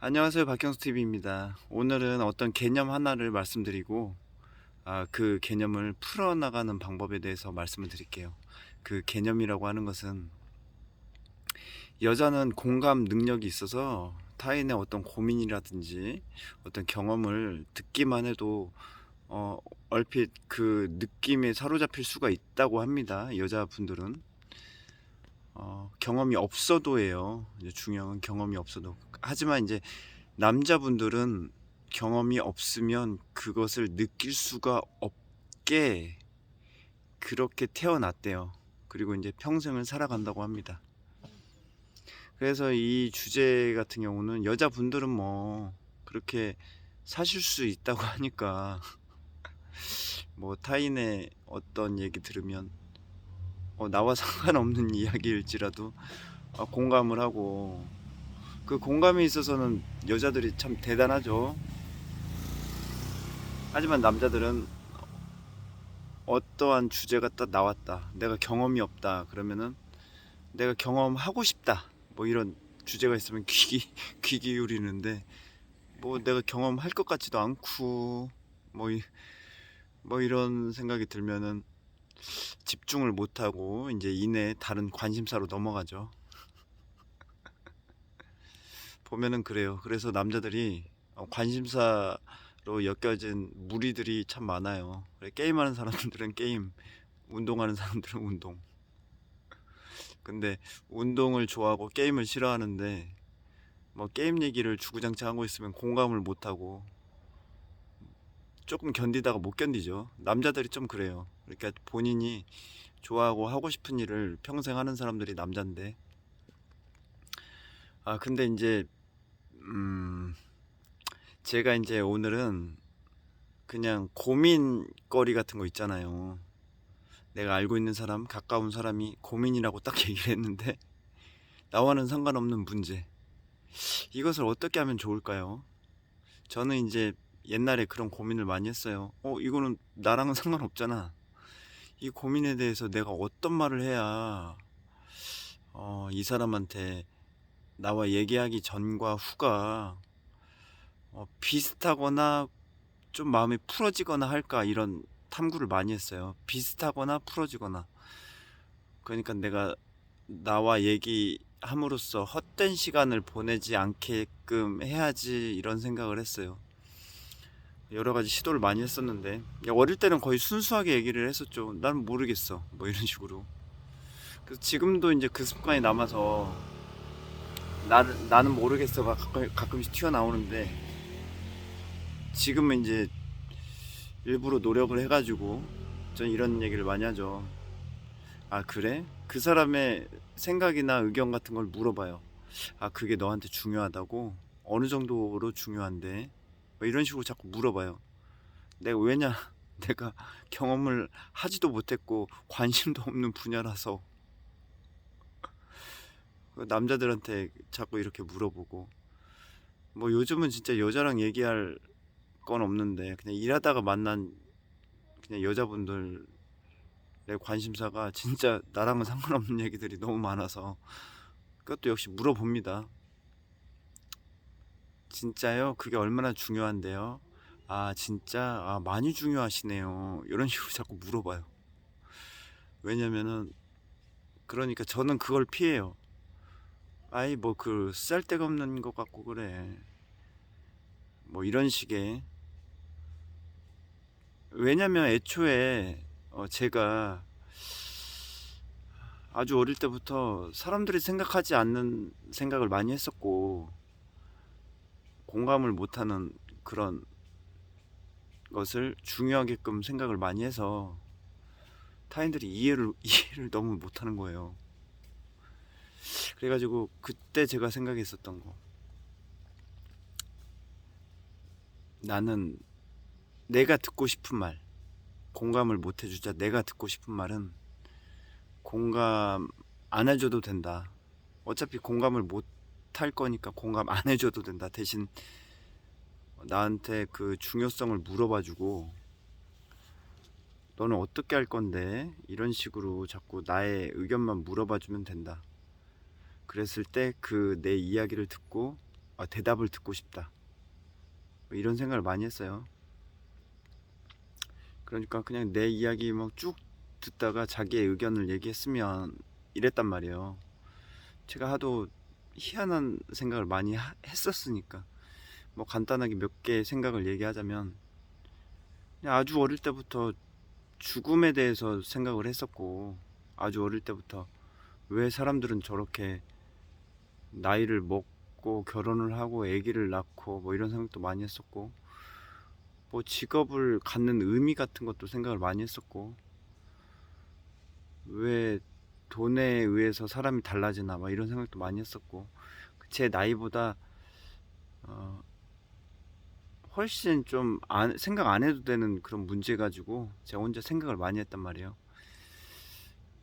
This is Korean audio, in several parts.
안녕하세요, 박경수TV입니다. 오늘은 어떤 개념 하나를 말씀드리고 그 개념을 풀어나가는 방법에 대해서 말씀을 드릴게요. 그 개념이라고 하는 것은, 여자는 공감 능력이 있어서 타인의 어떤 고민이라든지 어떤 경험을 듣기만 해도 어, 얼핏 그 느낌에 사로잡힐 수가 있다고 합니다. 여자분들은 경험이 없어도예요. 이제 중요한 경험이 없어도. 하지만 이제 남자분들은 경험이 없으면 그것을 느낄 수가 없게 그렇게 태어났대요. 그리고 이제 평생을 살아간다고 합니다. 그래서 이 주제 같은 경우는 여자분들은 뭐 그렇게 사실 수 있다고 하니까 뭐 타인의 어떤 얘기 들으면 나와 상관없는 이야기일지라도 공감을 하고, 그 공감에 있어서는 여자들이 참 대단하죠. 하지만 남자들은 어떠한 주제가 딱 나왔다, 내가 경험이 없다 그러면은 내가 경험하고 싶다, 뭐 이런 주제가 있으면 귀 기울이는데, 뭐 내가 경험할 것 같지도 않고 뭐, 뭐 이런 생각이 들면은 집중을 못하고 이제 이내 다른 관심사로 넘어가죠. 보면은 그래요. 그래서 남자들이 관심사로 엮여진 무리들이 참 많아요. 게임하는 사람들은 게임, 운동하는 사람들은 운동. 근데 운동을 좋아하고 게임을 싫어하는데, 뭐 게임 얘기를 주구장창 하고 있으면 공감을 못하고 조금 견디다가 못 견디죠. 남자들이 좀 그래요. 그러니까 본인이 좋아하고 하고 싶은 일을 평생 하는 사람들이 남잔데, 근데 이제 제가 이제 오늘은 그냥 고민거리 같은 거 있잖아요. 내가 알고 있는 사람, 가까운 사람이 고민이라고 딱 얘기를 했는데, 나와는 상관없는 문제, 이것을 어떻게 하면 좋을까요? 저는 이제 옛날에 그런 고민을 많이 했어요. 이거는 나랑은 상관없잖아. 이 고민에 대해서 내가 어떤 말을 해야 이 사람한테 나와 얘기하기 전과 후가 비슷하거나 좀 마음이 풀어지거나 할까, 이런 탐구를 많이 했어요. 비슷하거나 풀어지거나. 그러니까 내가 나와 얘기함으로써 헛된 시간을 보내지 않게끔 해야지, 이런 생각을 했어요. 여러 가지 시도를 많이 했었는데, 어릴 때는 거의 순수하게 얘기를 했었죠. 난 모르겠어, 뭐 이런 식으로. 그래서 지금도 이제 그 습관이 남아서 나는 모르겠어가 가끔씩 튀어나오는데, 지금은 이제 일부러 노력을 해가지고 전 이런 얘기를 많이 하죠. 그래? 그 사람의 생각이나 의견 같은 걸 물어봐요. 그게 너한테 중요하다고? 어느 정도로 중요한데? 뭐 이런 식으로 자꾸 물어봐요. 내가 왜냐? 내가 경험을 하지도 못했고 관심도 없는 분야라서 남자들한테 자꾸 이렇게 물어보고, 뭐 요즘은 진짜 여자랑 얘기할 건 없는데 그냥 일하다가 만난 그냥 여자분들의 관심사가 진짜 나랑은 상관없는 얘기들이 너무 많아서 그것도 역시 물어봅니다. 진짜요? 그게 얼마나 중요한데요? 진짜? 많이 중요하시네요. 이런 식으로 자꾸 물어봐요. 왜냐면은, 그러니까 저는 그걸 피해요. 뭐 그 쓸데가 없는 것 같고 그래, 뭐 이런 식의. 왜냐면 애초에 제가 아주 어릴 때부터 사람들이 생각하지 않는 생각을 많이 했었고, 공감을 못하는 그런 것을 중요하게끔 생각을 많이 해서 타인들이 이해를 너무 못하는 거예요. 그래가지고 그때 제가 생각했었던 거, 나는 내가 듣고 싶은 말, 공감을 못 해주자 내가 듣고 싶은 말은 공감 안 해줘도 된다. 어차피 공감을 못 할 거니까 공감 안 해줘도 된다. 대신 나한테 그 중요성을 물어봐주고, 너는 어떻게 할 건데? 이런 식으로 자꾸 나의 의견만 물어봐주면 된다. 그랬을 때 그 내 이야기를 듣고 대답을 듣고 싶다. 뭐 이런 생각을 많이 했어요. 그러니까 그냥 내 이야기 막 쭉 듣다가 자기의 의견을 얘기했으면 이랬단 말이에요. 제가 하도 희한한 생각을 많이 했었으니까. 뭐 간단하게 몇 개의 생각을 얘기하자면, 그냥 아주 어릴 때부터 죽음에 대해서 생각을 했었고, 아주 어릴 때부터 왜 사람들은 저렇게 나이를 먹고 결혼을 하고 아기를 낳고 뭐 이런 생각도 많이 했었고, 뭐 직업을 갖는 의미 같은 것도 생각을 많이 했었고, 왜 돈에 의해서 사람이 달라지나 막 이런 생각도 많이 했었고, 제 나이보다 훨씬 좀 생각 안 해도 되는 그런 문제 가지고 제가 혼자 생각을 많이 했단 말이에요.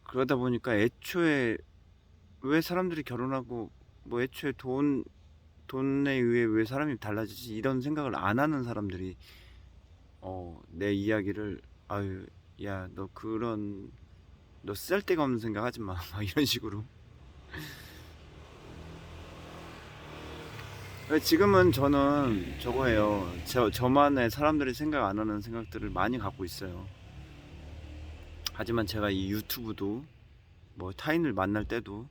그러다 보니까 애초에 왜 사람들이 결혼하고 뭐 애초에 돈에 의해 왜 사람이 달라지지 이런 생각을 안 하는 사람들이 내 이야기를 아유 야 너 쓸데가 없는 생각 하지 마 막 이런 식으로. 지금은 저는 저거예요. 저만의 사람들이 생각 안 하는 생각들을 많이 갖고 있어요. 하지만 제가 이 유튜브도 뭐 타인을 만날 때도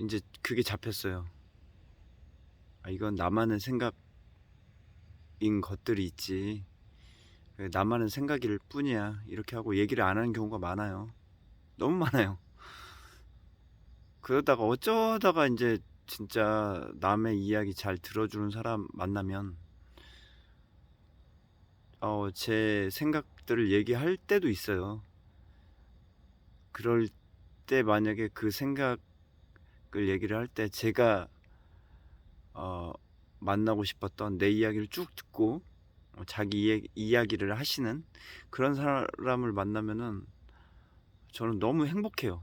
이제 그게 잡혔어요. 이건 나만의 생각인 것들이 있지. 나만의 생각일 뿐이야. 이렇게 하고 얘기를 안 하는 경우가 많아요. 너무 많아요. 그러다가 어쩌다가 이제 진짜 남의 이야기 잘 들어주는 사람 만나면 제 생각들을 얘기할 때도 있어요. 그럴 때 만약에 그 생각을 얘기를 할 때 제가 어, 만나고 싶었던 내 이야기를 쭉 듣고 자기 이야기를 하시는 그런 사람을 만나면은 저는 너무 행복해요.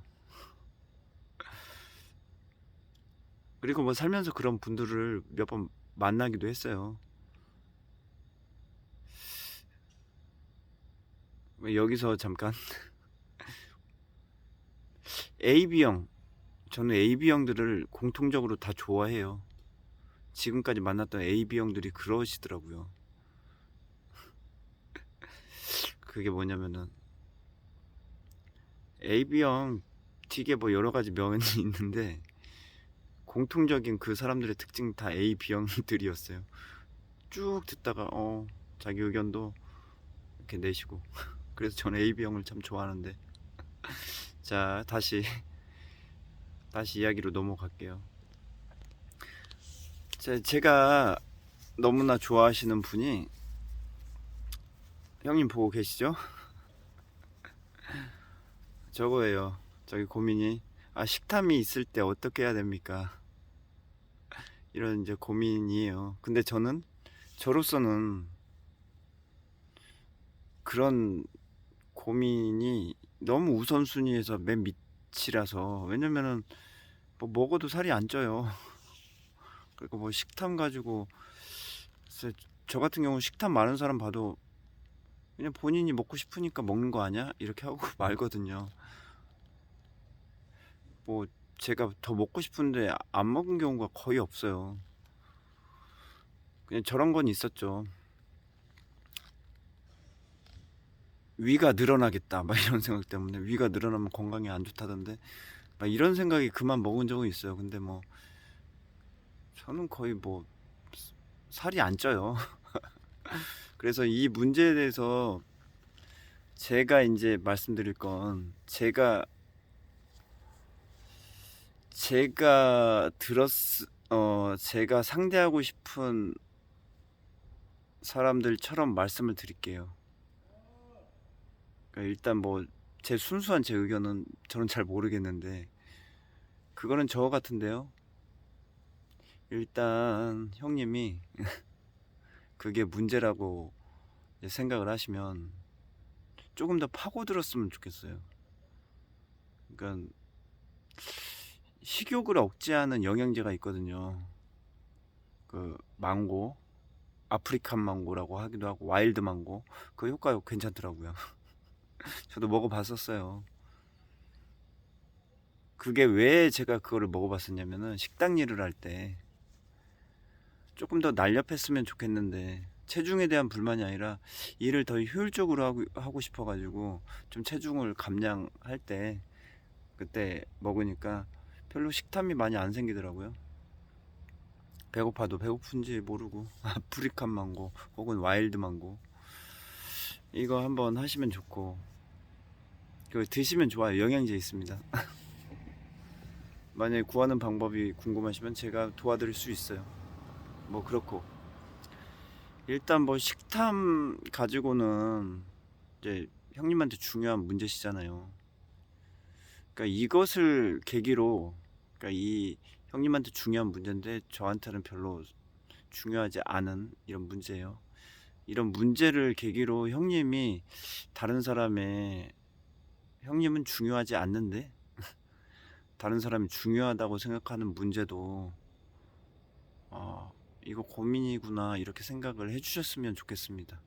그리고 뭐 살면서 그런 분들을 몇 번 만나기도 했어요. 여기서 잠깐 AB형, 저는 AB형들을 공통적으로 다 좋아해요. 지금까지 만났던 AB형들이 그러시더라고요. 그게 뭐냐면은 AB형 되게 뭐 여러 가지 면이 있는데 공통적인 그 사람들의 특징 다 AB형들이었어요. 쭉 듣다가 자기 의견도 이렇게 내시고 그래서 저는 AB형을 참 좋아하는데, 자 다시 이야기로 넘어갈게요. 제가 너무나 좋아하시는 분이, 형님 보고 계시죠? 저거예요. 저기 고민이 식탐이 있을 때 어떻게 해야 됩니까? 이런 이제 고민이에요. 근데 저로서는 그런 고민이 너무 우선순위에서 맨 밑이라서. 왜냐면은 뭐 먹어도 살이 안 쪄요. 그리고 뭐 식탐 가지고, 글쎄, 저 같은 경우 식탐 많은 사람 봐도 그냥 본인이 먹고 싶으니까 먹는 거 아니야? 이렇게 하고 말거든요. 뭐 제가 더 먹고 싶은데 안 먹은 경우가 거의 없어요. 그냥 저런 건 있었죠. 위가 늘어나겠다 막 이런 생각 때문에, 위가 늘어나면 건강에 안 좋다던데 막 이런 생각이 그만 먹은 적은 있어요. 근데 뭐 저는 거의 뭐 살이 안 쪄요. 그래서 이 문제에 대해서 제가 이제 말씀드릴 건, 제가 제가 상대하고 싶은 사람들처럼 말씀을 드릴게요. 그러니까 일단 뭐 제 순수한 제 의견은 저는 잘 모르겠는데, 그거는 저 같은데요. 일단 형님이 그게 문제라고 생각을 하시면 조금 더 파고들었으면 좋겠어요. 그러니까 식욕을 억제하는 영양제가 있거든요. 그 망고, 아프리칸 망고라고 하기도 하고 와일드 망고, 그 효과 괜찮더라고요. 저도 먹어봤었어요. 그게 왜 제가 그거를 먹어봤었냐면은 식당 일을 할 때 조금 더 날렵했으면 좋겠는데 체중에 대한 불만이 아니라 일을 더 효율적으로 하고 싶어가지고 좀 체중을 감량할 때 그때 먹으니까 별로 식탐이 많이 안 생기더라고요. 배고파도 배고픈지 모르고 아프리칸 망고 혹은 와일드 망고 이거 한번 하시면 좋고 그 드시면 좋아요. 영양제 있습니다. 만약에 구하는 방법이 궁금하시면 제가 도와드릴 수 있어요. 뭐 그렇고 일단 뭐 식탐 가지고는 이제 형님한테 중요한 문제시잖아요. 그러니까 이것을 계기로 그러니까 이 형님한테 중요한 문제인데 저한테는 별로 중요하지 않은 이런 문제예요. 이런 문제를 계기로 형님이 다른 사람의 형님은 중요하지 않는데 다른 사람이 중요하다고 생각하는 문제도 어, 이거 고민이구나 이렇게 생각을 해주셨으면 좋겠습니다.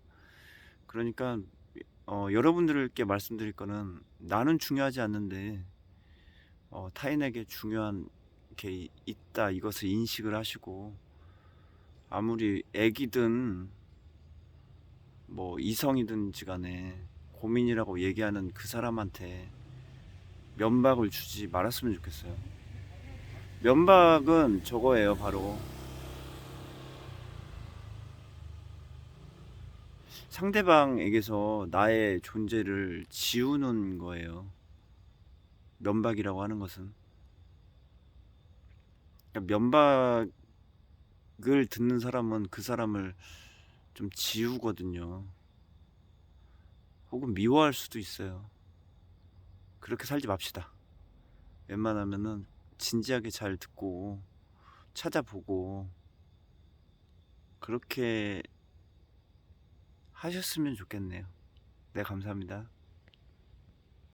그러니까 여러분들께 말씀드릴 거는 나는 중요하지 않는데 타인에게 중요한 게 있다 이것을 인식을 하시고 아무리 애기든 뭐 이성이든지 간에 고민이라고 얘기하는 그 사람한테 면박을 주지 말았으면 좋겠어요. 면박은 저거예요. 바로 상대방에게서 나의 존재를 지우는 거예요. 면박이라고 하는 것은 그러니까 면박을 듣는 사람은 그 사람을 좀 지우거든요. 혹은 미워할 수도 있어요. 그렇게 살지 맙시다. 웬만하면은 진지하게 잘 듣고 찾아보고 그렇게 하셨으면 좋겠네요. 네, 감사합니다.